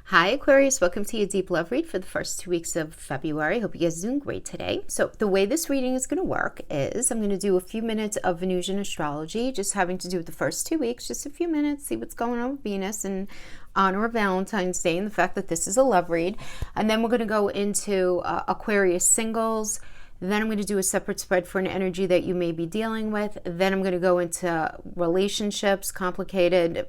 Hi Aquarius, welcome to your deep love read for the first 2 weeks of February. Hope you guys are doing great today. So the way this reading is going to work is I'm going to do a few minutes of Venusian astrology, just having to do with the first 2 weeks, just a few minutes, see what's going on with Venus in honor of Valentine's Day and the fact that this is a love read. And then we're going to go into Aquarius singles. Then I'm going to do a separate spread for an energy that you may be dealing with. Then I'm going to go into relationships, complicated.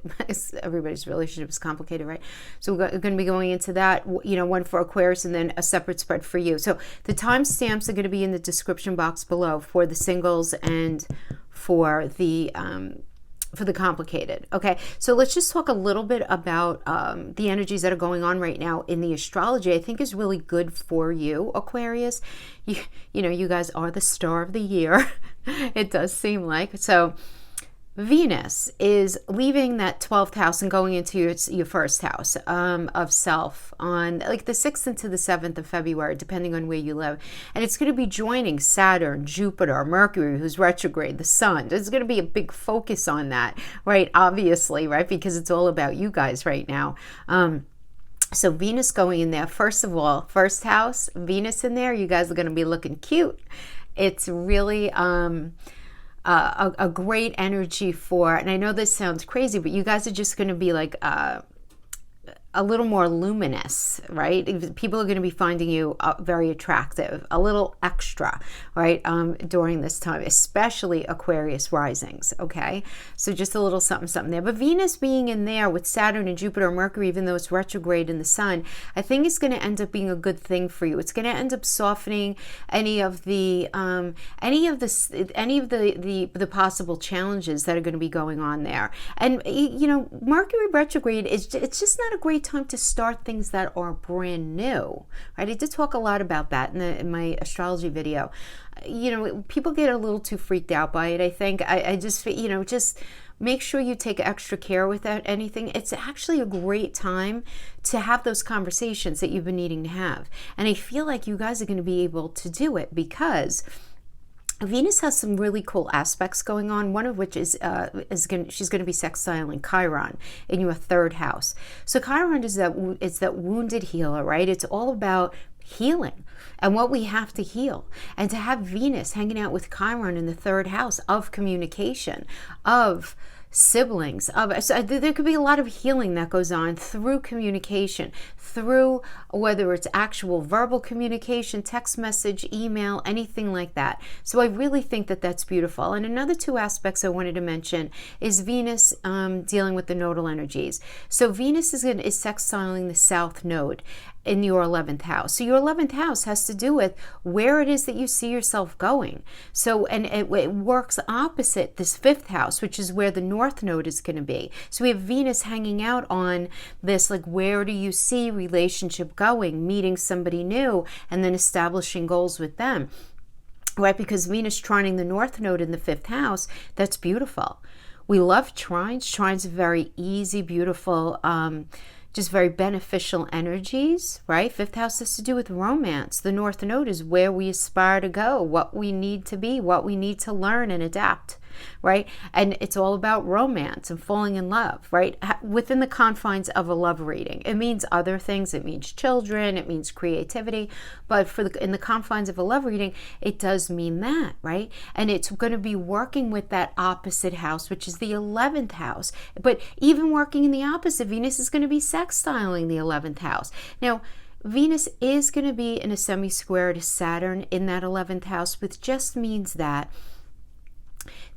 Everybody's relationship is complicated, right? So we're going to be going into that, one for Aquarius and then a separate spread for you. So the timestamps are going to be in the description box below for the singles and for the complicated. Okay, so let's just talk a little bit about the energies that are going on right now in the astrology. I think is really good for you, Aquarius. You guys are the star of the year. It does seem like. So Venus is leaving that 12th house and going into your first house of self on like the 6th into the 7th of February, depending on where you live. And it's going to be joining Saturn, Jupiter, Mercury, who's retrograde, the sun. There's going to be a big focus on that, right? Obviously, right? Because it's all about you guys right now. So Venus going in there, first of all, first house, Venus in there, you guys are going to be looking cute. It's really a great energy for, and I know this sounds crazy, but you guys are just going to be like a little more luminous, right? People are going to be finding you very attractive, a little extra, right? During this time, especially Aquarius risings, okay? So just a little something there. But Venus being in there with Saturn and Jupiter and Mercury, even though it's retrograde in the sun, I think it's going to end up being a good thing for you. It's going to end up softening any of the possible challenges that are going to be going on there. And Mercury retrograde it's just not a great time to start things that are brand new, right? I did talk a lot about that in my astrology video. People get a little too freaked out by it. I think I just just make sure you take extra care with anything. It's actually a great time to have those conversations that you've been needing to have, and I feel like you guys are going to be able to do it because Venus has some really cool aspects going on, one of which is she's going to be sextiling Chiron in your third house. So Chiron is that wounded healer, right? It's all about healing and what we have to heal. And to have Venus hanging out with Chiron in the third house of communication, of siblings, so there could be a lot of healing that goes on through communication, through whether it's actual verbal communication, text message, email, anything like that. So I really think that that's beautiful. And another two aspects I wanted to mention is Venus dealing with the nodal energies. So Venus is sextiling the south node in your 11th house. So your 11th house has to do with where it is that you see yourself going. So, and it works opposite this 5th house, which is where the north node is going to be. So we have Venus hanging out on this, like, where do you see relationship going, meeting somebody new, and then establishing goals with them, right? Because Venus trining the north node in the 5th house, that's beautiful. We love trines. Trines are very easy, beautiful, just very beneficial energies, right? 5th house has to do with romance. The north node is where we aspire to go, what we need to be, what we need to learn and adapt, right? And it's all about romance and falling in love, right? Within the confines of a love reading. It means other things. It means children. It means creativity. But in the confines of a love reading, it does mean that, right? And it's going to be working with that opposite house, which is the 11th house. But even working in the opposite, Venus is going to be sextiling the 11th house. Now, Venus is going to be in a semi-square to Saturn in that 11th house, which just means that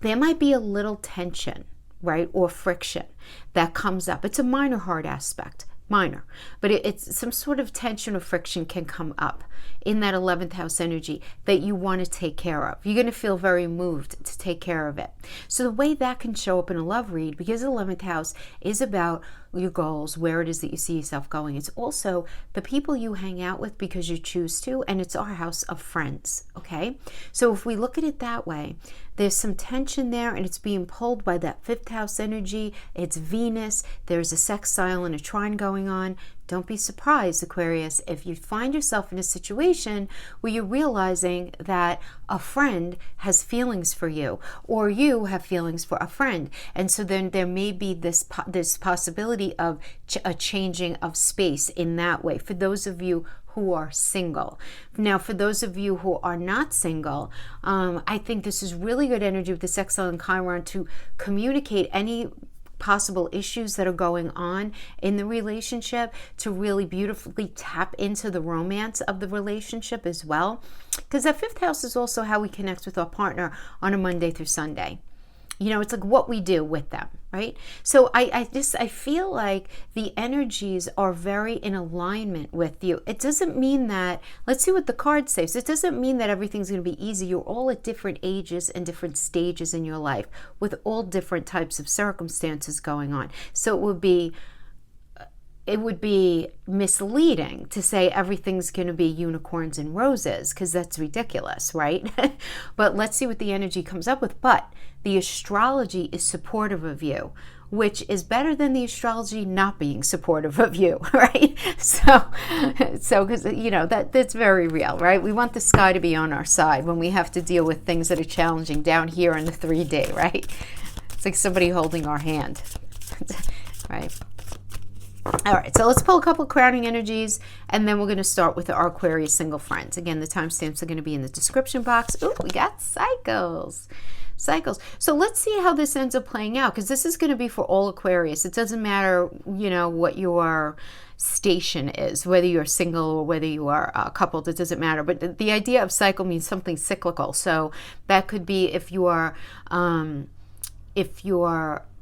there might be a little tension, right, or friction that comes up. It's a minor hard aspect, minor, but it's some sort of tension or friction can come up in that 11th house energy that you want to take care of. You're going to feel very moved to take care of it. So the way that can show up in a love read, because the 11th house is about your goals, where it is that you see yourself going. It's also the people you hang out with because you choose to, and it's our house of friends, okay? So if we look at it that way, there's some tension there, and it's being pulled by that 5th house energy. It's Venus. There's a sextile and a trine going on. Don't be surprised, Aquarius, if you find yourself in a situation where you're realizing that a friend has feelings for you, or you have feelings for a friend. And so then there may be this possibility of a changing of space in that way for those of you who are single. Now, for those of you who are not single, I think this is really good energy with the sextile and Chiron to communicate any possible issues that are going on in the relationship, to really beautifully tap into the romance of the relationship as well. Because that 5th house is also how we connect with our partner on a Monday through Sunday. You know, it's like what we do with them, right? So I feel like the energies are very in alignment with you. It doesn't mean that, let's see what the card says. It doesn't mean that everything's going to be easy. You're all at different ages and different stages in your life with all different types of circumstances going on. So it would be misleading to say everything's going to be unicorns and roses, because that's ridiculous, right? But let's see what the energy comes up with. But the astrology is supportive of you, which is better than the astrology not being supportive of you, right? So because, you know, that's very real, right? We want the sky to be on our side when we have to deal with things that are challenging down here in the 3D, right? It's like somebody holding our hand, right? All right, so let's pull a couple crowning energies, and then we're going to start with our Aquarius single friends. Again, the timestamps are going to be in the description box. Ooh, we got cycles. So let's see how this ends up playing out, because this is going to be for all Aquarius. It doesn't matter, you know, what your station is, whether you're single or whether you are coupled, it doesn't matter. But the idea of cycle means something cyclical. So that could be if you are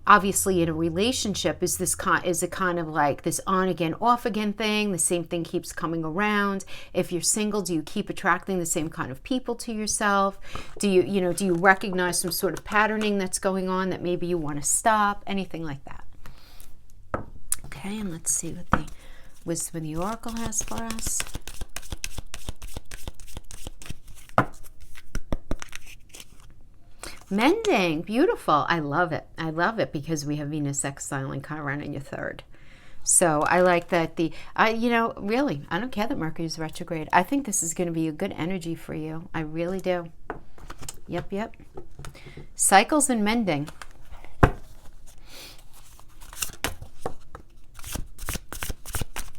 obviously in a relationship, is it kind of like this on again, off again thing? The same thing keeps coming around. If you're single, do you keep attracting the same kind of people to yourself? Do you recognize some sort of patterning that's going on that maybe you want to stop? Anything like that. Okay, and let's see what the wisdom of the oracle has for us. Mending, beautiful. I love it. I love it because we have Venus sextile and Chiron in your 3rd. So I like that really, I don't care that Mercury is retrograde. I think this is going to be a good energy for you. I really do. Yep. Cycles and mending.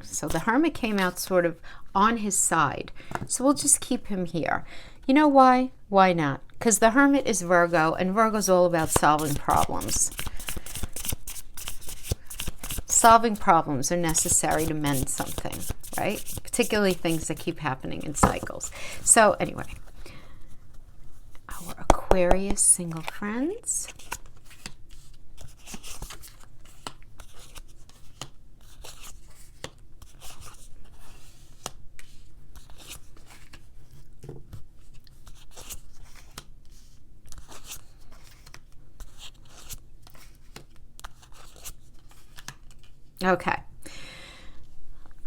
So the Hermit came out sort of on his side. So we'll just keep him here. You know why? Why not? Because the Hermit is Virgo, and Virgo's all about solving problems. Solving problems are necessary to mend something, right? Particularly things that keep happening in cycles. So anyway, our Aquarius single friends. Okay.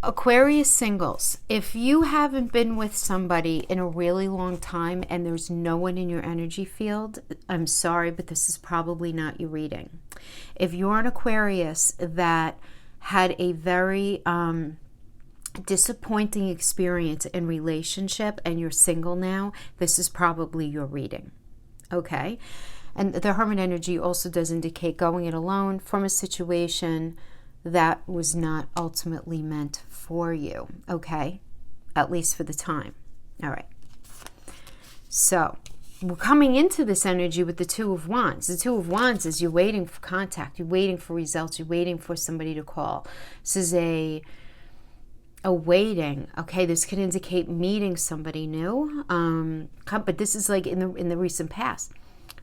Aquarius singles, if you haven't been with somebody in a really long time and there's no one in your energy field, I'm sorry, but this is probably not your reading. If you're an Aquarius that had a very disappointing experience in relationship and you're single now, this is probably your reading. Okay? And the Hermit energy also does indicate going it alone from a situation that was not ultimately meant for you, okay? At least for the time. All right. So we're coming into this energy with the Two of Wands. The Two of Wands is you're waiting for contact, you're waiting for results, you're waiting for somebody to call. This is a waiting, okay? This could indicate meeting somebody new, but this is like in the recent past.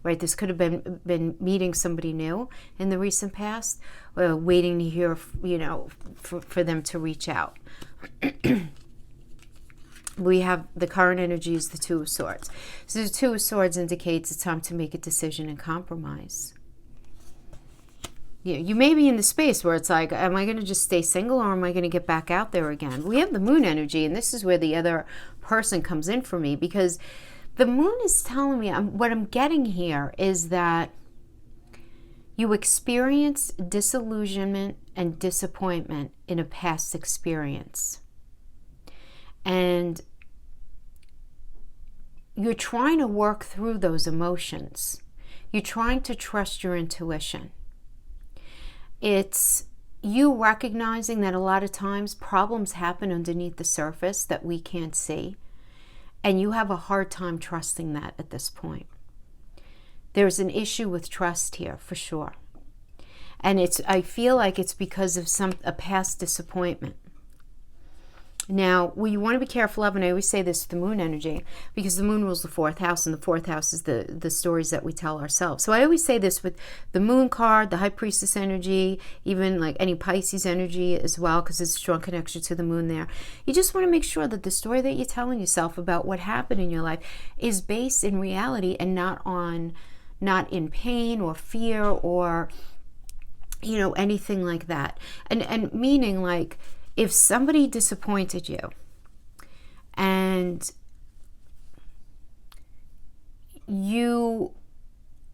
Right, this could have been meeting somebody new in the recent past, waiting to hear, for them to reach out. We have the current energy is the Two of Swords. So the Two of Swords indicates it's time to make a decision and compromise. You may be in the space where it's like, am I going to just stay single or am I going to get back out there again? We have the Moon energy, and this is where the other person comes in for me, because the Moon is telling me, what I'm getting here is that you experience disillusionment and disappointment in a past experience. And you're trying to work through those emotions. You're trying to trust your intuition. It's you recognizing that a lot of times problems happen underneath the surface that we can't see, and you have a hard time trusting that at this point. There's an issue with trust here for sure. And I feel like it's because of a past disappointment. Now, you want to be careful of, and I always say this with the moon energy, because the moon rules the fourth house, and the fourth house is the stories that we tell ourselves. So I always say this with the moon card, the high priestess energy, even like any Pisces energy as well, because there's a strong connection to the moon there. You just want to make sure that the story that you're telling yourself about what happened in your life is based in reality and not in pain or fear or, anything like that. And meaning like, if somebody disappointed you and you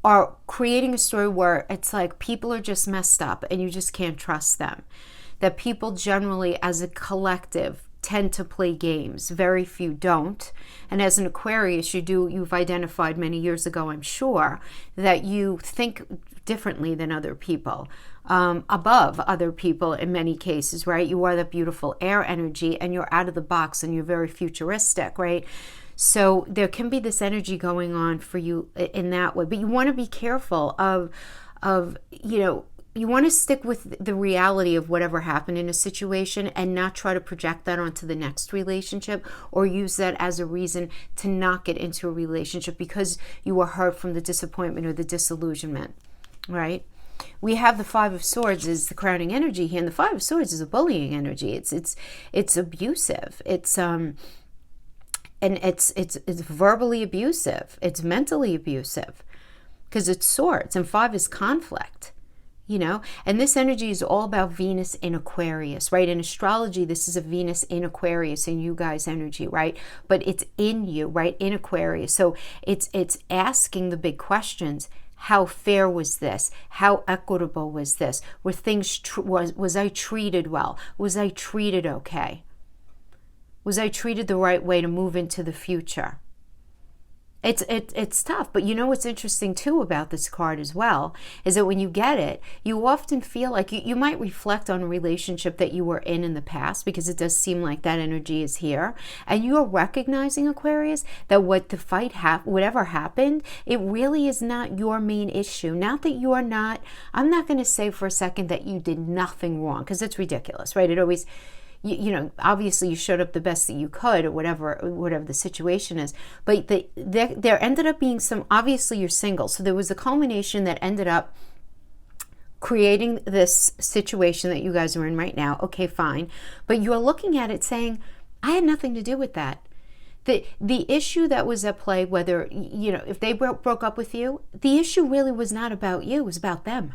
are creating a story where it's like people are just messed up and you just can't trust them, that people generally as a collective tend to play games, very few don't. And as an Aquarius, you've identified many years ago, I'm sure, that you think differently than other people. Above other people in many cases, right? You are that beautiful air energy and you're out of the box and you're very futuristic, right? So there can be this energy going on for you in that way, but you want to be careful of you want to stick with the reality of whatever happened in a situation and not try to project that onto the next relationship or use that as a reason to not get into a relationship because you were hurt from the disappointment or the disillusionment, right? We have the Five of Swords is the crowning energy here, and the Five of Swords is a bullying energy. It's abusive. It's verbally abusive. It's mentally abusive because it's swords, and 5 is conflict. And this energy is all about Venus in Aquarius, right? In astrology, this is a Venus in Aquarius in you guys energy, right? But it's in you, right? In Aquarius. So it's asking the big questions. How fair was this? How equitable was this? Were things was I treated well? Was I treated okay? Was I treated the right way to move into the future? It's tough, but what's interesting too about this card as well is that when you get it, you often feel like you might reflect on a relationship that you were in the past, because it does seem like that energy is here, and you are recognizing, Aquarius, that whatever happened, it really is not your main issue. Not that you are not. I'm not going to say for a second that you did nothing wrong, because it's ridiculous, right? It always. Obviously you showed up the best that you could, or whatever the situation is. But there ended up being obviously you're single. So there was a culmination that ended up creating this situation that you guys are in right now. Okay, fine. But you're looking at it saying, I had nothing to do with that. The issue that was at play, whether, if they broke up with you, the issue really was not about you, it was about them.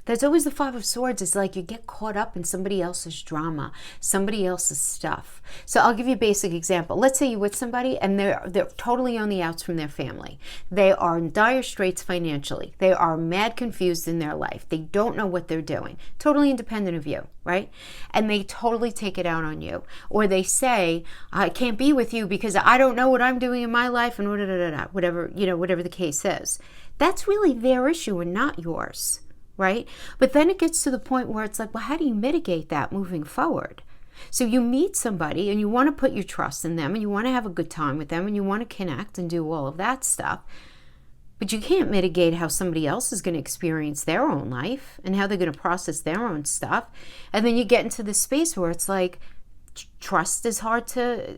That's always the Five of Swords. It's like you get caught up in somebody else's drama, somebody else's stuff. So I'll give you a basic example. Let's say you're with somebody and they're totally on the outs from their family. They are in dire straits financially. They are mad confused in their life. They don't know what they're doing. Totally independent of you, right? And they totally take it out on you. Or they say, I can't be with you because I don't know what I'm doing in my life, and whatever the case is. That's really their issue and not yours. Right? But then it gets to the point where it's like, well, how do you mitigate that moving forward? So you meet somebody and you want to put your trust in them and you want to have a good time with them and you want to connect and do all of that stuff. But you can't mitigate how somebody else is going to experience their own life and how they're going to process their own stuff. And then you get into this space where it's like, trust is hard to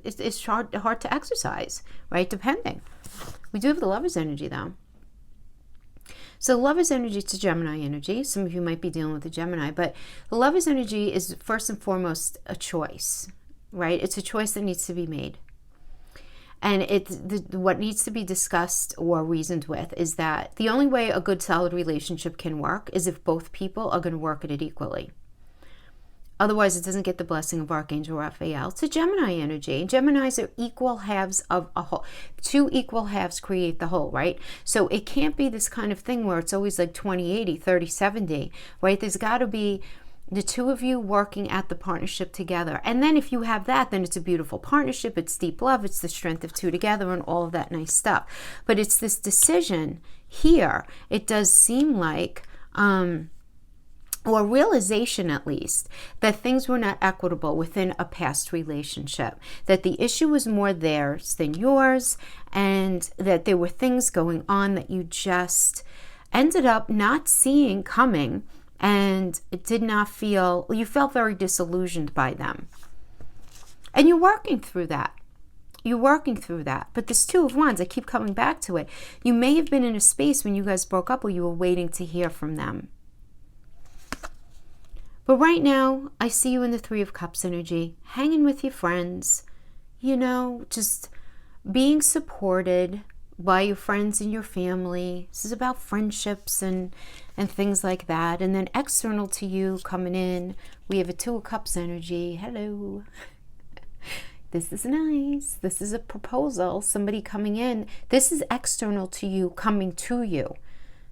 exercise, right? Depending. We do have the Lover's energy though. So Lover's energy, it's a Gemini energy. Some of you might be dealing with a Gemini, but the Lover's energy is first and foremost a choice, right? It's a choice that needs to be made. And what needs to be discussed or reasoned with is that the only way a good solid relationship can work is if both people are going to work at it equally. Otherwise, it doesn't get the blessing of Archangel Raphael. It's a Gemini energy. And Geminis are equal halves of a whole. 2 equal halves create the whole, right? So it can't be this kind of thing where it's always like 20-80, 30-70, right? There's got to be The two of you working at the partnership together. And then if you have that, then it's a beautiful partnership. It's deep love. It's the strength of two together and all of that nice stuff. But it's this decision here. It does seem like, or realization at least, that things were not equitable within a past relationship, that the issue was more theirs than yours, and that there were things going on that you just ended up not seeing coming, and it did not feel, you felt very disillusioned by them. And you're working through that. You're working through that. But this Two of Wands, I keep coming back to it. You may have been in a space when you guys broke up where you were waiting to hear from them. But right now, I see you in the Three of Cups energy, hanging with your friends, you know, just being supported by your friends and your family. This is about friendships and things like that. And then external to you coming in, we have a Two of Cups energy. Hello. This is nice. This is a proposal, somebody coming in. This is external to you, coming to you.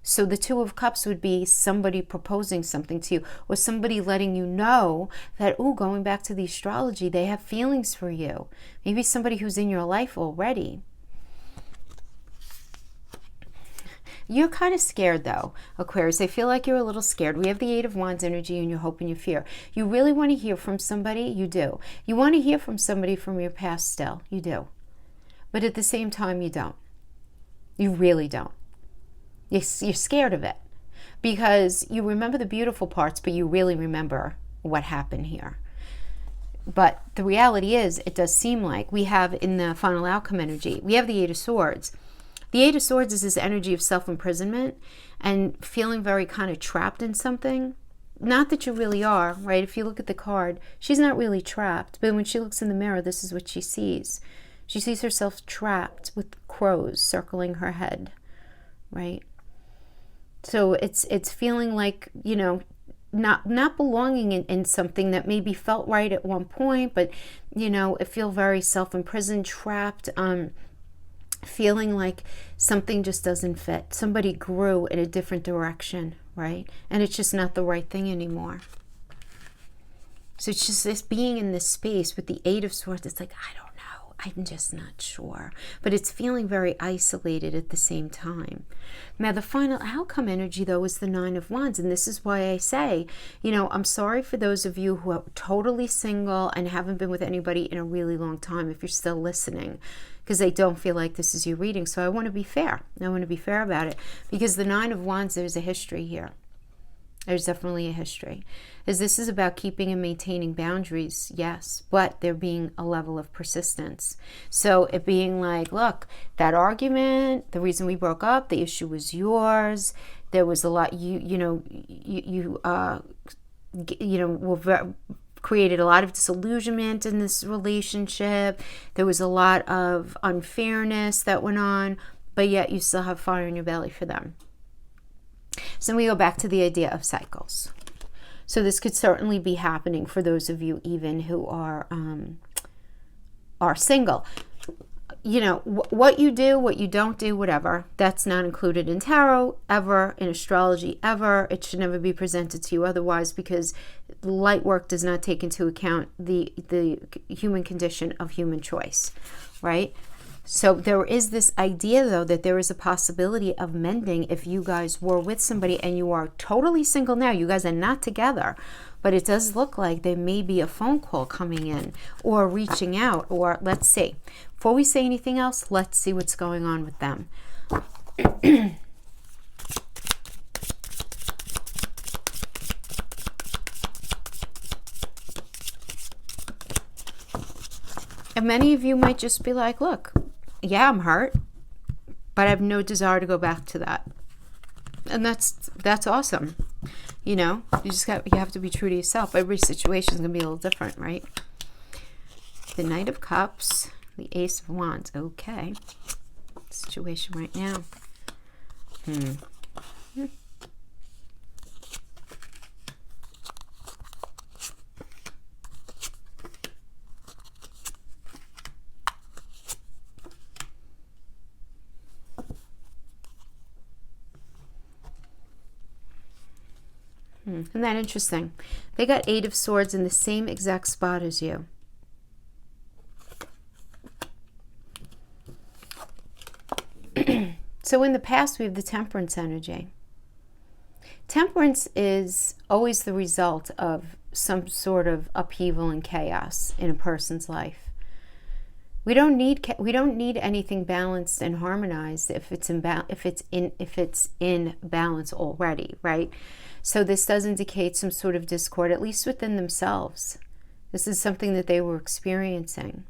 So the Two of Cups would be somebody proposing something to you, or somebody letting you know that, oh, going back to the astrology, they have feelings for you. Maybe somebody who's in your life already. You're kind of scared though, Aquarius. I feel like you're a little scared. We have the Eight of Wands energy and your hope and your fear. You really want to hear from somebody? You do. You want to hear from somebody from your past still? You do. But at the same time, you don't. You really don't. You're scared of it because you remember the beautiful parts, but you really remember what happened here. But the reality is, it does seem like we have in the final outcome energy, we have the Eight of Swords. The Eight of Swords is this energy of self-imprisonment and feeling very kind of trapped in something. Not that you really are, right? If you look at the card, she's not really trapped. But when she looks in the mirror, this is what she sees. She sees herself trapped with crows circling her head, right? So it's feeling like, you know, not belonging in something that maybe felt right at one point, but, you know, it feel very self-imprisoned, trapped, feeling like something just doesn't fit. Somebody grew in a different direction, right? And it's just not the right thing anymore. So it's just this being in this space with the Eight of Swords. It's like, I don't know. I'm just not sure. But it's feeling very isolated at the same time. Now, the final outcome energy, though, is the Nine of Wands. And this is why I say, you know, I'm sorry for those of you who are totally single and haven't been with anybody in a really long time, if you're still listening, because they don't feel like this is your reading. So I want to be fair. I want to be fair about it. Because the Nine of Wands, there's a history here. There's definitely a history. As this is about keeping and maintaining boundaries, yes, but there being a level of persistence. So it being like, look, that argument, the reason we broke up, the issue was yours. There was a lot, created a lot of disillusionment in this relationship. There was a lot of unfairness that went on, but yet you still have fire in your belly for them. So we go back to the idea of cycles. So this could certainly be happening for those of you even who are single. You know, what you do, what you don't do, whatever, that's not included in tarot ever, in astrology ever. It should never be presented to you otherwise, because light work does not take into account the human condition of human choice, right? So there is this idea, though, that there is a possibility of mending if you guys were with somebody and you are totally single now. You guys are not together, but it does look like there may be a phone call coming in or reaching out, or let's see. Before we say anything else, let's see what's going on with them. And many of you might just be like, look, yeah, I'm hurt, but I have no desire to go back to that. And that's awesome. You know, you have to be true to yourself. Every situation is going to be a little different, right? The Knight of Cups, the Ace of Wands. Okay. Situation right now. Isn't that interesting? They got 8 of Swords in the same exact spot as you. So in the past, we have the Temperance energy. Temperance is always the result of some sort of upheaval and chaos in a person's life. We don't need anything balanced and harmonized if it's in balance already, right? So this does indicate some sort of discord, at least within themselves. This is something that they were experiencing.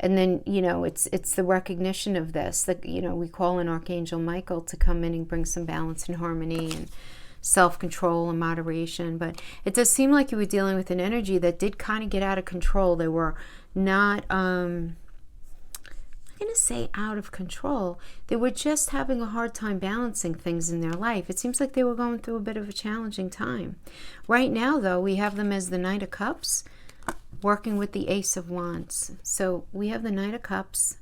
And then, it's the recognition of this that, we call in Archangel Michael to come in and bring some balance and harmony and self-control and moderation. But it does seem like you were dealing with an energy that did kind of get out of control. They were not, I'm going to say out of control. They were just having a hard time balancing things in their life. It seems like they were going through a bit of a challenging time. Right now, though, we have them as the Knight of Cups, working with the Ace of Wands. So we have the Knight of Cups.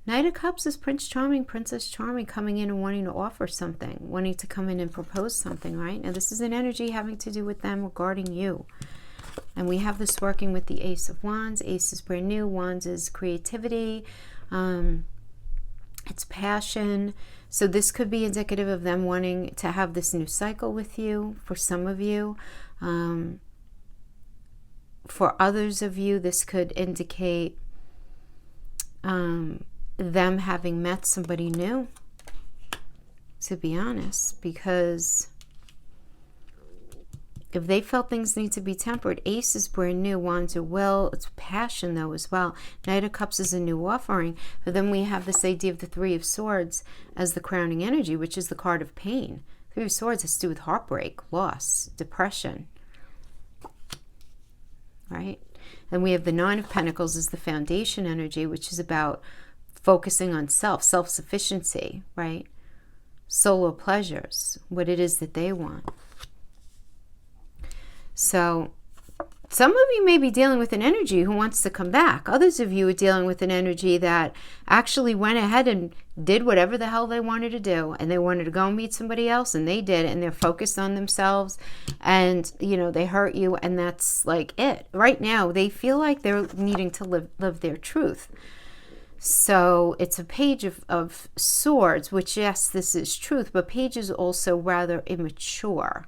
Knight of Cups is Prince Charming, Princess Charming coming in and wanting to offer something, wanting to come in and propose something, right? Now this is an energy having to do with them regarding you. And we have this working with the Ace of Wands. Ace is brand new. Wands is creativity. It's passion. So this could be indicative of them wanting to have this new cycle with you for some of you. For others of you, this could indicate them having met somebody new, to be honest, because if they felt things need to be tempered, Ace is brand new, Wands are it's passion though as well. Knight of Cups is a new offering. But then we have this idea of the Three of Swords as the crowning energy, which is the card of pain. Three of Swords has to do with heartbreak, loss, depression. Right? And we have the Nine of Pentacles as the foundation energy, which is about focusing on self-sufficiency, right? Solo pleasures, what it is that they want. So some of you may be dealing with an energy who wants to come back. Others of you are dealing with an energy that actually went ahead and did whatever the hell they wanted to do. And they wanted to go and meet somebody else, and they did. And they're focused on themselves. And, they hurt you. And that's like it. Right now, they feel like they're needing to live their truth. So it's a Page of Swords, which, yes, this is truth. But Page is also rather immature.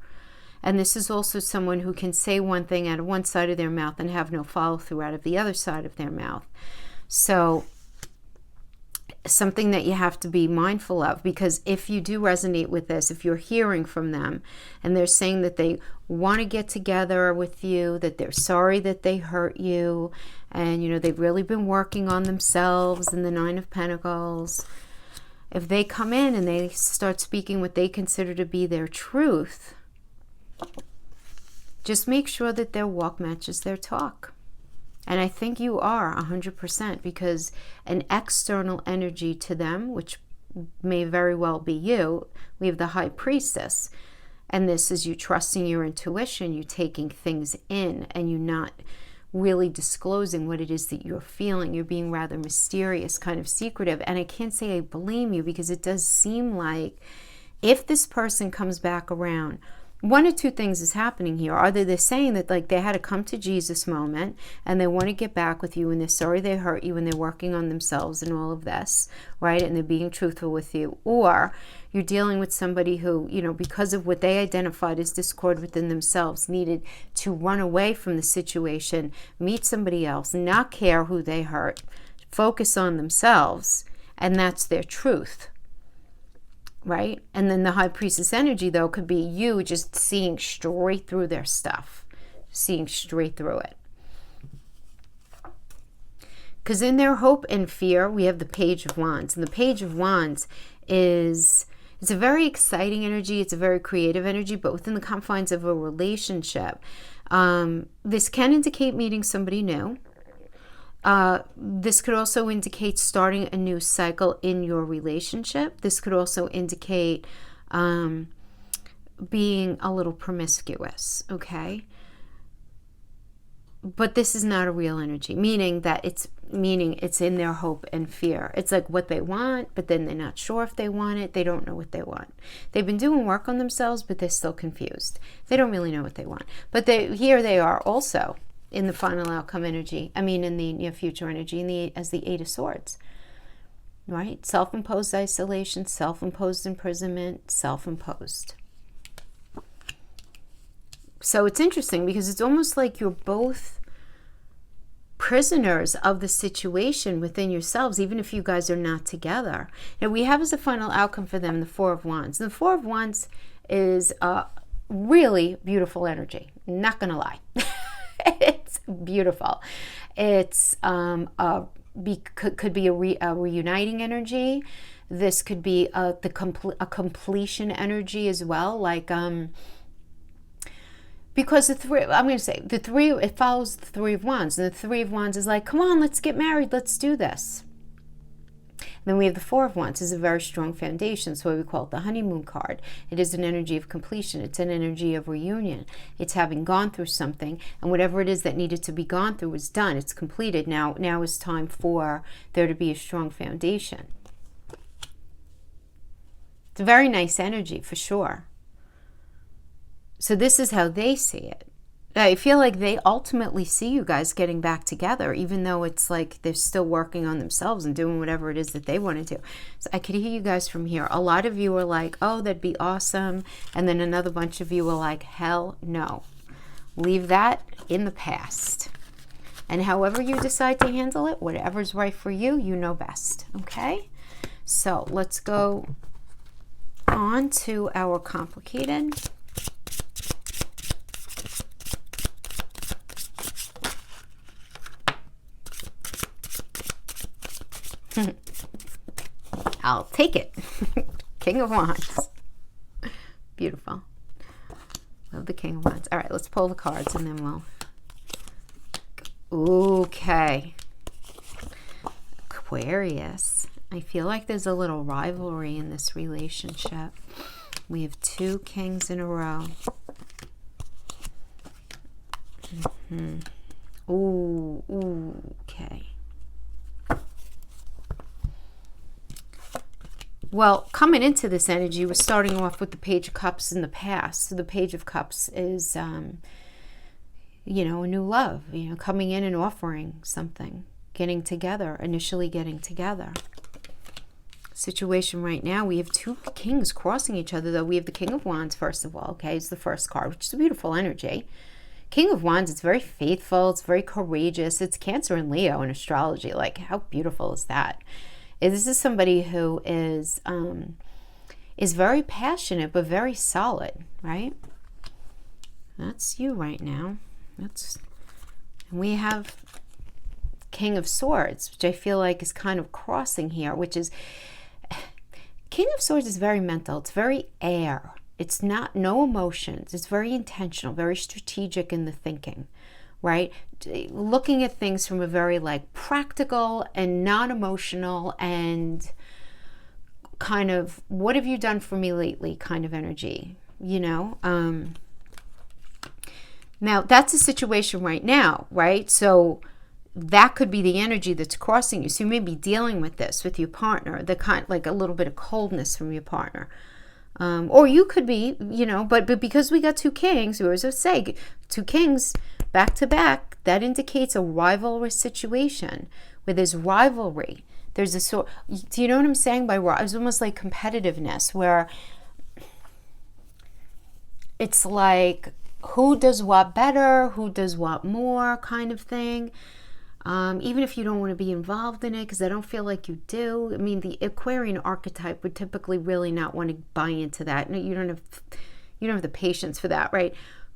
And this is also someone who can say one thing out of one side of their mouth and have no follow-through out of the other side of their mouth. So something that you have to be mindful of, because if you do resonate with this, if you're hearing from them and they're saying that they want to get together with you, that they're sorry that they hurt you, and, they've really been working on themselves, and the Nine of Pentacles, if they come in and they start speaking what they consider to be their truth, just make sure that their walk matches their talk. And I think you are 100%, because an external energy to them, which may very well be you, we have the High Priestess. And this is you trusting your intuition, you taking things in, and you not really disclosing what it is that you're feeling. You're being rather mysterious, kind of secretive. And I can't say I blame you, because it does seem like if this person comes back around, one of two things is happening here. Either they're saying that they had a come to Jesus moment and they want to get back with you, and they're sorry they hurt you, and they're working on themselves and all of this, right? And they're being truthful with you. Or you're dealing with somebody who, because of what they identified as discord within themselves, needed to run away from the situation, meet somebody else, not care who they hurt, focus on themselves, and that's their truth. Right? And then the High Priestess energy, though, could be you just seeing straight through their stuff. Seeing straight through it. Because in their hope and fear, we have the Page of Wands. And the Page of Wands it's a very exciting energy. It's a very creative energy, but within the confines of a relationship. This can indicate meeting somebody new. This could also indicate starting a new cycle in your relationship. This could also indicate being a little promiscuous, okay? But this is not a real energy, meaning it's in their hope and fear. It's like what they want, but then they're not sure if they want it. They don't know what they want. They've been doing work on themselves, but they're still confused. They don't really know what they want. But here they are also in the final outcome energy. I mean, in the near future energy, as the Eight of Swords, right? Self-imposed isolation, self-imposed imprisonment, self-imposed. So it's interesting because it's almost like you're both prisoners of the situation within yourselves, even if you guys are not together. And we have as a final outcome for them the Four of Wands. And the Four of Wands is a really beautiful energy. Not gonna lie. It's beautiful. It's could be a reuniting energy. This could be a completion energy as well, like because it follows the Three of Wands, and the Three of Wands is like, come on, let's get married, let's do this. Then we have the Four of Wands. It's a very strong foundation, so we call it the honeymoon card. It is an energy of completion. It's an energy of reunion. It's having gone through something, and whatever it is that needed to be gone through is done. It's completed. Now is time for there to be a strong foundation. It's a very nice energy for sure. So this is how they see it. I feel like they ultimately see you guys getting back together, even though it's like they're still working on themselves and doing whatever it is that they want to do. So I could hear you guys from here. A lot of you are like, oh, that'd be awesome. And then another bunch of you are like, hell no. Leave that in the past. And however you decide to handle it, whatever's right for you, you know best. Okay? So let's go on to our complicated. I'll take it. King of Wands. Beautiful. Love the King of Wands. All right, let's pull the cards and then we'll... Okay. Aquarius. I feel like there's a little rivalry in this relationship. We have two kings in a row. Ooh, okay. Well, coming into this energy, we're starting off with the Page of Cups in the past. So the Page of Cups is, you know, a new love, you know, coming in and offering something, getting together, initially getting together. Situation right now, we have two kings crossing each other, though. We have the King of Wands, first of all, okay? It's the first card, which is a beautiful energy. King of Wands, it's very faithful, it's very courageous. It's Cancer and Leo in astrology. Like, how beautiful is that? This is somebody who is very passionate, but very solid, right? That's you right now. And we have King of Swords, which I feel like is kind of crossing here, which is, King of Swords is very mental. It's very air. It's no emotions. It's very intentional, very strategic in the thinking, right? Looking at things from a very like practical and non-emotional and kind of, what have you done for me lately kind of energy, you know? Now that's a situation right now, right? So that could be the energy that's crossing you. So you may be dealing with this with your partner, the kind, like a little bit of coldness from your partner. Or you could be, you know, but because we got two kings, we always say two kings back to back, that indicates a rivalrous situation where there's rivalry. There's a sort, do you know what I'm saying by rivalry? It's almost like competitiveness, where it's like who does what better, who does what more kind of thing. Even if you don't want to be involved in it, because I don't feel like you do. I mean, the Aquarian archetype would typically really not want to buy into that. No, you don't have the patience for that, right?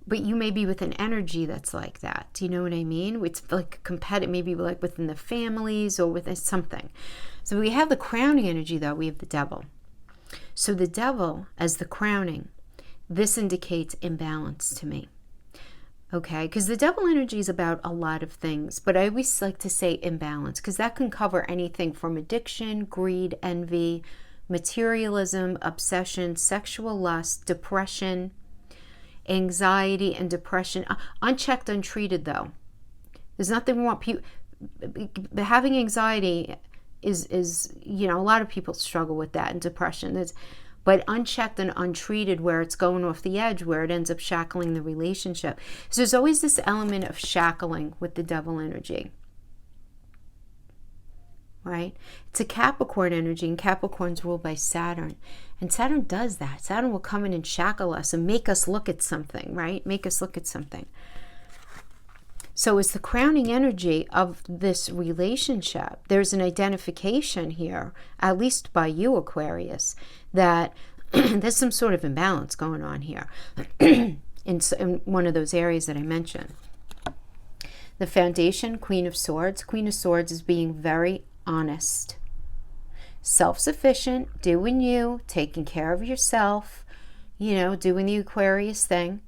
But you may be with an energy that's like that. Do you know what I mean? It's like competitive, maybe like within the families or with something. So we have the crowning energy, though. We have the Devil. So the Devil as the crowning, this indicates imbalance to me. Okay, because the Devil energy is about a lot of things, but I always like to say imbalance, because that can cover anything from addiction, greed, envy, materialism, obsession, sexual lust, depression, anxiety and depression. Unchecked, untreated, though. There's nothing wrong. Having anxiety is a lot of people struggle with that, and depression. But unchecked and untreated, where it's going off the edge, where it ends up shackling the relationship. So there's always this element of shackling with the devil energy. Right? It's a Capricorn energy, and Capricorn's ruled by Saturn. And Saturn does that. Saturn will come in and shackle us and make us look at something, right? Make us look at something. So it's the crowning energy of this relationship. There's an identification here, at least by you, Aquarius, that there's some sort of imbalance going on here in one of those areas that I mentioned. The foundation, Queen of Swords. Queen of Swords is being very honest, self-sufficient, doing you, taking care of yourself, doing the Aquarius thing.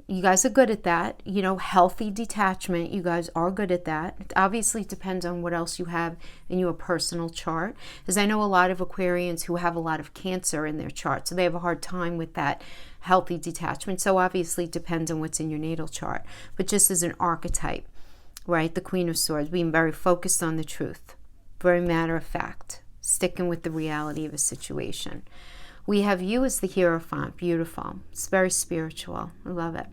You guys are good at that. Healthy detachment. You guys are good at that. It obviously depends on what else you have in your personal chart. Because I know a lot of Aquarians who have a lot of Cancer in their chart. So they have a hard time with that healthy detachment. So obviously it depends on what's in your natal chart. But just as an archetype, right? The Queen of Swords, being very focused on the truth. Very matter of fact. Sticking with the reality of a situation. We have you as the Hierophant. Beautiful. It's very spiritual. I love it.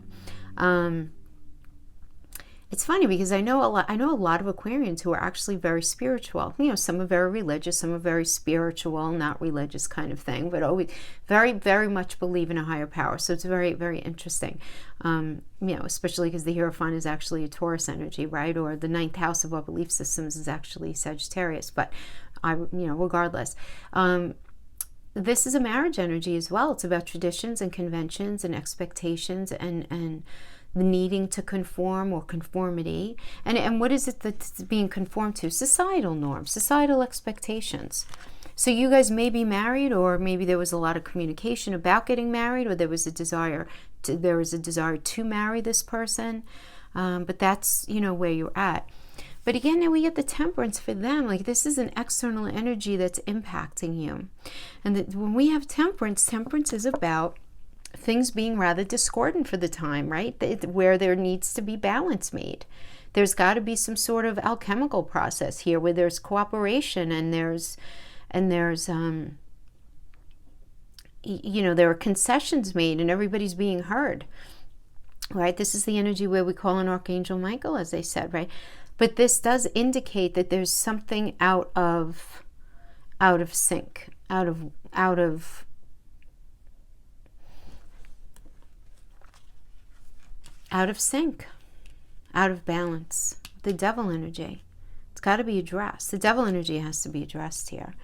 It's funny because I know a lot of Aquarians who are actually very spiritual. Some are very religious, some are very spiritual, not religious kind of thing, but always very, very much believe in a higher power. So it's very, very interesting. Especially because the Hierophant is actually a Taurus energy, right? Or the 9th house of our belief systems is actually Sagittarius. But regardless. This is a marriage energy as well. It's about traditions and conventions and expectations and the needing to conform or conformity. And what is it that's being conformed to? Societal norms, societal expectations. So you guys may be married, or maybe there was a lot of communication about getting married, or there was a desire to marry this person. But that's, where you're at. But again, now we get the Temperance for them. Like, this is an external energy that's impacting you. And when we have Temperance, Temperance is about things being rather discordant for the time, right? Where there needs to be balance made. There's got to be some sort of alchemical process here where there's cooperation and there are concessions made and everybody's being heard, right? This is the energy where we call on Archangel Michael, as I said, right? But this does indicate that there's something out of sync, out of sync, out of balance. The devil energy. It's got to be addressed. The devil energy has to be addressed here.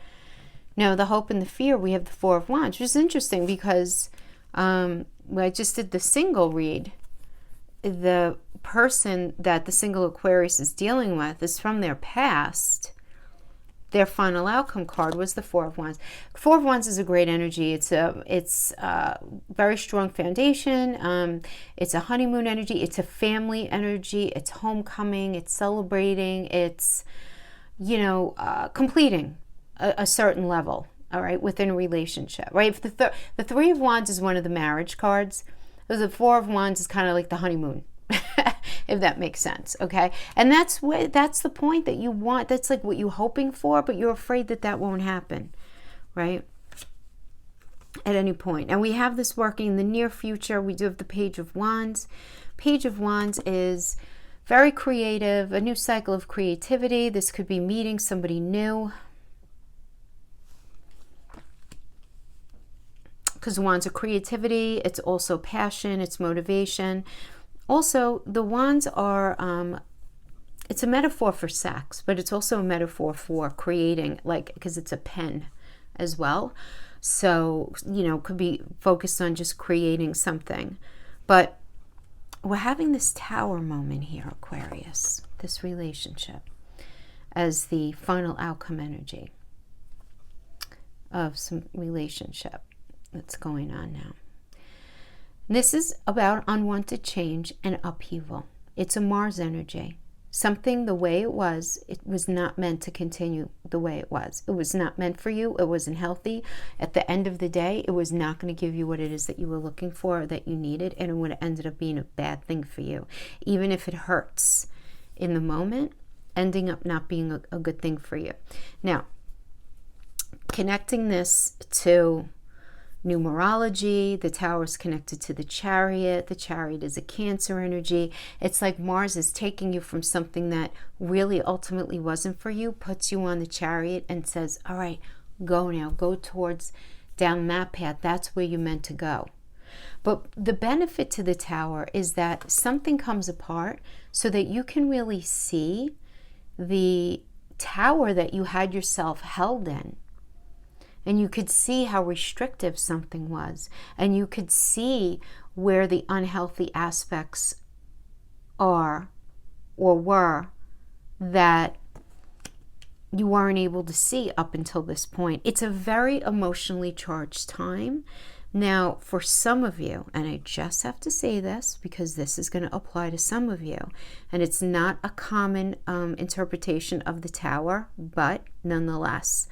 Now, the hope and the fear, we have the Four of Wands, which is interesting because when I just did the single read, the person that the single Aquarius is dealing with is from their past. Their final outcome card was the Four of Wands. Four of Wands is a great energy. It's a very strong foundation. It's a honeymoon energy. It's a family energy. It's homecoming. It's celebrating. It's, completing a certain level, all right, within a relationship, right? If the Three of Wands is one of the marriage cards, the Four of Wands is kind of like the honeymoon. If that makes sense, okay? And that's the point that you want. That's like what you're hoping for, but you're afraid that won't happen, right? At any point. And we have this working in the near future. We do have the Page of Wands. Page of Wands is very creative, a new cycle of creativity. This could be meeting somebody new. Because Wands are creativity. It's also passion. It's motivation. Also, the wands are, it's a metaphor for sex, but it's also a metaphor for creating, because it's a pen as well. So, could be focused on just creating something. But we're having this Tower moment here, Aquarius, this relationship, as the final outcome energy of some relationship that's going on now. This is about unwanted change and upheaval. It's a Mars energy. Something the way it was not meant to continue the way it was. It was not meant for you. It wasn't healthy. At the end of the day, it was not going to give you what it is that you were looking for or that you needed, and it would have ended up being a bad thing for you. Even if it hurts in the moment, ending up not being a good thing for you. Now, connecting this to numerology, the Tower is connected to the Chariot. The Chariot is a Cancer energy. It's like Mars is taking you from something that really ultimately wasn't for you, puts you on the Chariot and says, all right, go now, go towards down that path. That's where you're meant to go. But the benefit to the Tower is that something comes apart so that you can really see the tower that you had yourself held in. And you could see how restrictive something was. And you could see where the unhealthy aspects are or were that you weren't able to see up until this point. It's a very emotionally charged time. Now, for some of you, and I just have to say this because this is going to apply to some of you, and it's not a common interpretation of the Tower, but nonetheless,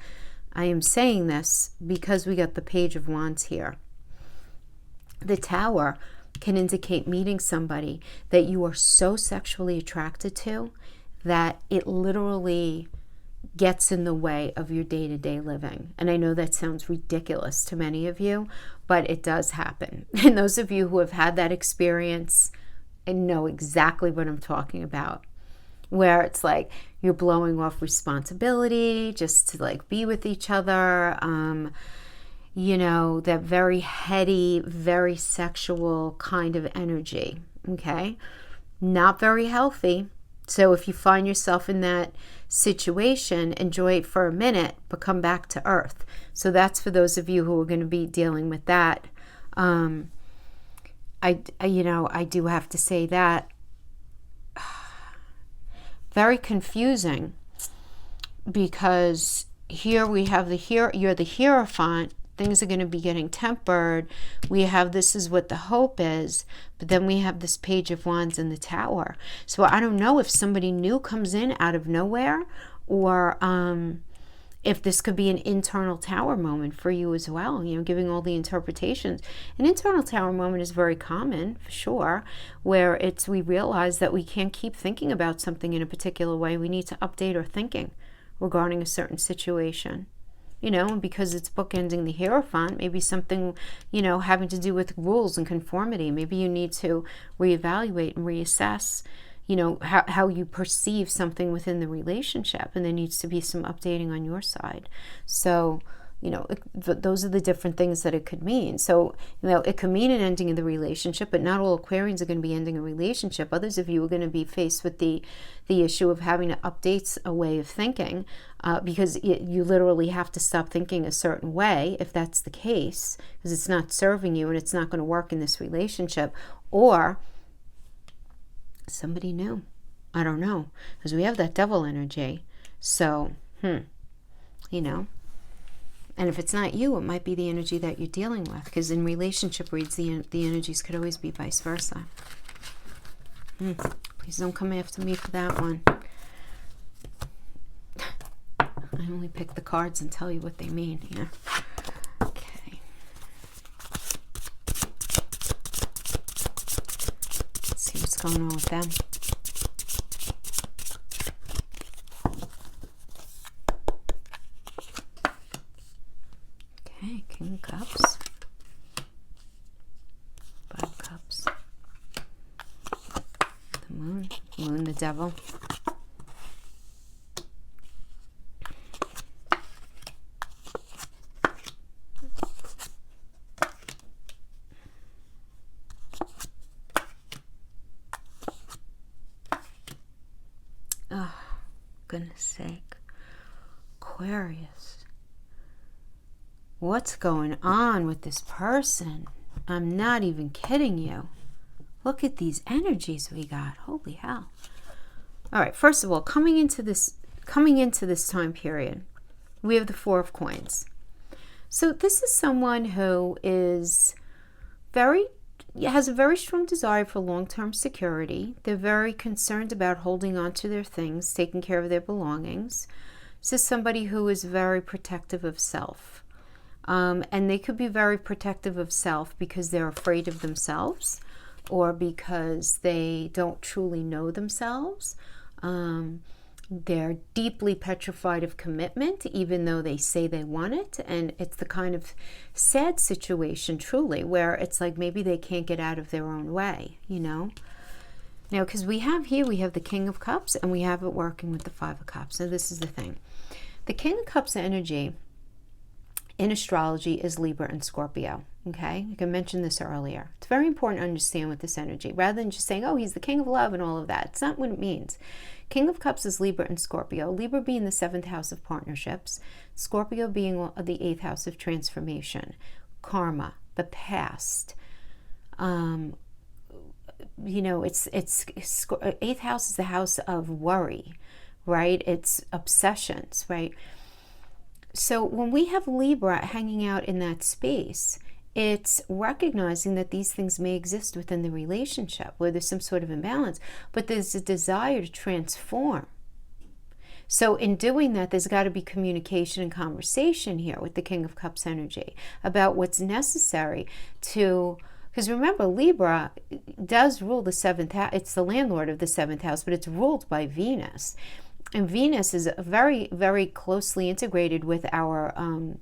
I am saying this because we got the Page of Wands here. The Tower can indicate meeting somebody that you are so sexually attracted to that it literally gets in the way of your day-to-day living. And I know that sounds ridiculous to many of you, but it does happen. And those of you who have had that experience and know exactly what I'm talking about, where it's like you're blowing off responsibility just to like be with each other, you know, that very heady, very sexual kind of energy, okay? Not very healthy. So if you find yourself in that situation, enjoy it for a minute, but come back to earth. So that's for those of you who are going to be dealing with that. I do have to say that very confusing, because here we have you're the Hierophant. Things are going to be getting tempered. We have this is what the hope is, but then we have this Page of Wands in the Tower. So I don't know if somebody new comes in out of nowhere, or if this could be an internal Tower moment for you as well, you know, giving all the interpretations. An internal Tower moment is very common, for sure, where we realize that we can't keep thinking about something in a particular way. We need to update our thinking regarding a certain situation. You know, and because it's bookending the Hierophant, maybe something, you know, having to do with rules and conformity. Maybe you need to reevaluate and reassess, you know, how you perceive something within the relationship, and there needs to be some updating on your side. So, you know, those are the different things that it could mean. So, you know, it could mean an ending of the relationship, but not all Aquarians are going to be ending a relationship. Others of you are going to be faced with the issue of having to update a way of thinking, because you literally have to stop thinking a certain way if that's the case, because it's not serving you and it's not going to work in this relationship. Or somebody new. I don't know, because we have that Devil energy. So, you know. And if it's not you, it might be the energy that you're dealing with, because in relationship reads, the energies could always be vice versa. Please don't come after me for that one. I only pick the cards and tell you what they mean here. Okay. Let's see what's going on with them. King of Cups, 5 Cups, the Moon, the Devil. Oh, goodness sake, Aquarius. What's going on with this person? I'm not even kidding you. Look at these energies we got. Holy hell. All right, first of all, coming into this time period, we have the 4 of Coins. So this is someone who is very has a very strong desire for long-term security. They're very concerned about holding on to their things, taking care of their belongings. This is somebody who is very protective of self. And they could be very protective of self because they're afraid of themselves, or because they don't truly know themselves. They're deeply petrified of commitment, even though they say they want it. And it's the kind of sad situation, truly, where it's like maybe they can't get out of their own way, you know? Now, because we have the King of Cups, and we have it working with the Five of Cups. So this is the thing. The King of Cups energy in astrology is Libra and Scorpio. Okay, I mentioned this earlier. It's very important to understand with this energy, rather than just saying, oh, he's the king of love and all of that. It's not what it means. King of Cups is Libra and Scorpio. Libra being the 7th house of partnerships, Scorpio being the 8th house of transformation, karma, the past. You know, it's 8th house is the house of worry, right? It's obsessions, right? So when we have Libra hanging out in that space, it's recognizing that these things may exist within the relationship where there's some sort of imbalance, but there's a desire to transform. So in doing that, there's got to be communication and conversation here with the King of Cups energy about what's necessary to, because remember, Libra does rule the 7th house. It's the landlord of the 7th house, but it's ruled by Venus. And Venus is very, very closely integrated with our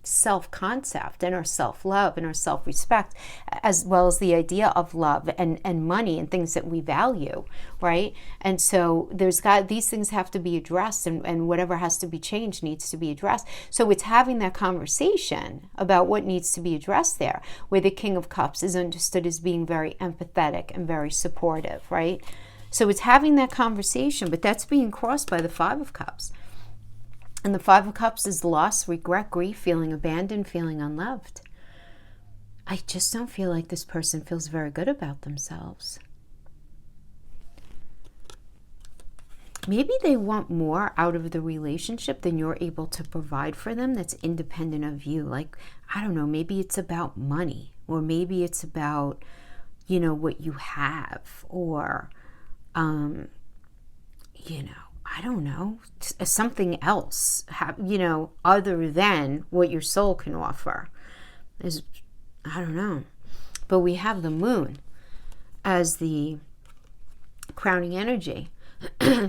self-concept and our self-love and our self-respect, as well as the idea of love and money and things that we value, right? And so these things have to be addressed, and whatever has to be changed needs to be addressed. So it's having that conversation about what needs to be addressed there, where the King of Cups is understood as being very empathetic and very supportive, right? So it's having that conversation, but that's being crossed by the 5 of Cups. And the 5 of Cups is loss, regret, grief, feeling abandoned, feeling unloved. I just don't feel like this person feels very good about themselves. Maybe they want more out of the relationship than you're able to provide for them that's independent of you. Like, I don't know, maybe it's about money, or maybe it's about, you know, what you have, or you know, I don't know, something else, you know, other than what your soul can offer. I don't know. But we have the moon as the crowning energy.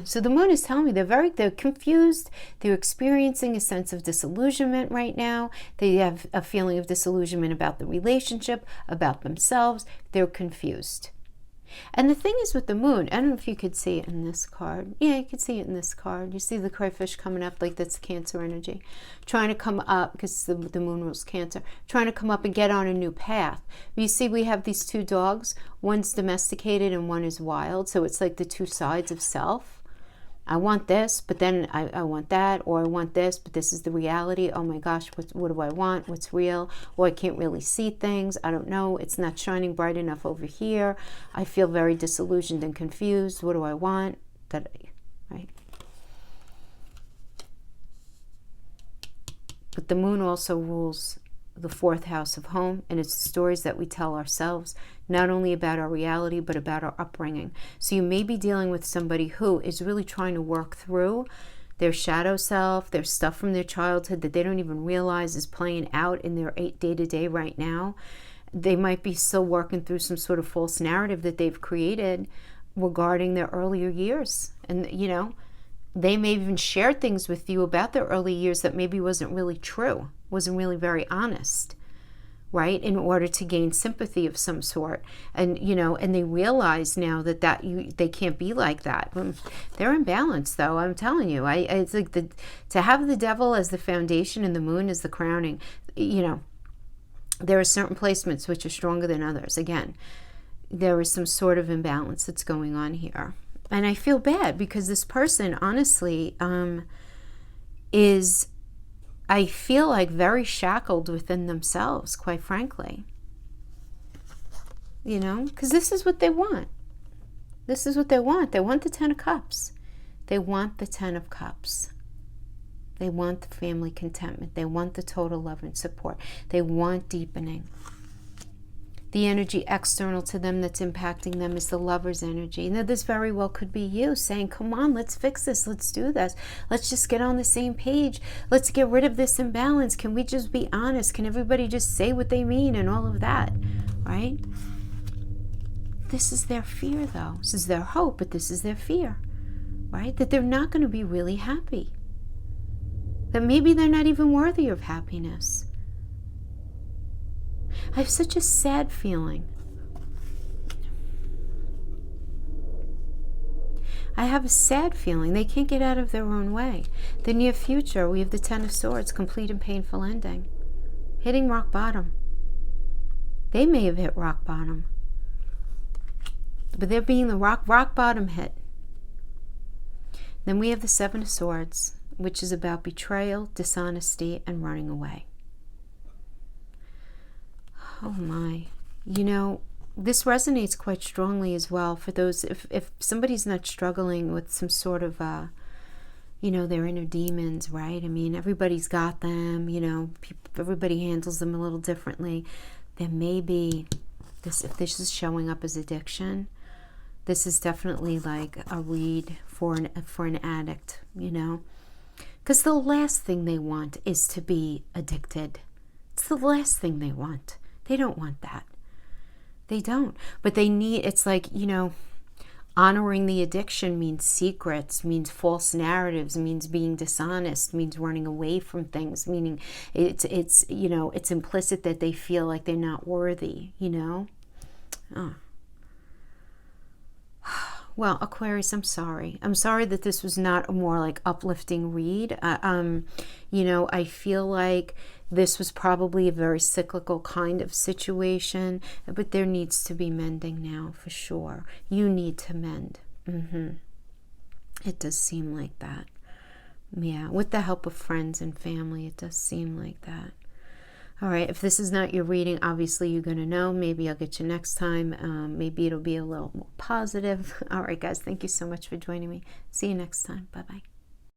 So the moon is telling me they're confused. They're experiencing a sense of disillusionment right now. They have a feeling of disillusionment about the relationship, about themselves. They're confused. And the thing is with the moon, I don't know if you could see it in this card. Yeah, you could see it in this card. You see the crayfish coming up, like that's Cancer energy. Trying to come up, because the moon rules Cancer. Trying to come up and get on a new path. You see we have these 2 dogs. One's domesticated and one is wild. So it's like the 2 sides of self. I want this, but then I want that, or I want this, but this is the reality. Oh my gosh, what do I want? What's real? Or I can't really see things. I don't know. It's not shining bright enough over here. I feel very disillusioned and confused. What do I want? Right? But the moon also rules the 4th house of home, and it's the stories that we tell ourselves, not only about our reality, but about our upbringing. So you may be dealing with somebody who is really trying to work through their shadow self, their stuff from their childhood that they don't even realize is playing out in their day-to-day right now. They might be still working through some sort of false narrative that they've created regarding their earlier years. And, you know, they may even share things with you about their early years that maybe wasn't really true, wasn't really very honest, right? In order to gain sympathy of some sort. And, you know, and they realize now that they can't be like that. They're imbalanced, though, I'm telling you. It's like to have the devil as the foundation and the moon as the crowning, you know, there are certain placements which are stronger than others. Again, there is some sort of imbalance that's going on here. And I feel bad because this person, honestly, is, I feel like, very shackled within themselves, quite frankly. You know, because this is what they want. This is what they want. They want the 10 of Cups. They want the 10 of Cups. They want the family contentment. They want the total love and support. They want deepening. The energy external to them that's impacting them is the Lover's energy. Now, this very well could be you saying, come on, let's fix this. Let's do this. Let's just get on the same page. Let's get rid of this imbalance. Can we just be honest? Can everybody just say what they mean and all of that, right? This is their fear, though. This is their hope, but this is their fear, right? That they're not going to be really happy. That maybe they're not even worthy of happiness. I have such a sad feeling. I have a sad feeling they can't get out of their own way. The near future, we have the Ten of Swords, complete and painful ending. Hitting rock bottom. They may have hit rock bottom. But they're being the rock bottom hit. Then we have the Seven of Swords, which is about betrayal, dishonesty, and running away. Oh my. You know, this resonates quite strongly as well for those, if somebody's not struggling with some sort of, you know, their inner demons, right? I mean, everybody's got them, you know, everybody handles them a little differently. There may be, if this is showing up as addiction, this is definitely like a read for an addict, you know? Because the last thing they want is to be addicted. It's the last thing they want. They don't want that. They don't. But they need, it's like, you know, honoring the addiction means secrets, means false narratives, means being dishonest, means running away from things, meaning it's you know, it's implicit that they feel like they're not worthy, you know? Oh. Well, Aquarius, I'm sorry. I'm sorry that this was not a more like uplifting read. You know, I feel like this was probably a very cyclical kind of situation, but there needs to be mending now for sure. You need to mend. It does seem like that. Yeah, with the help of friends and family, it does seem like that. All right, if this is not your reading, obviously you're going to know. Maybe I'll get you next time. Maybe it'll be a little more positive. All right, guys, thank you so much for joining me. See you next time. Bye-bye.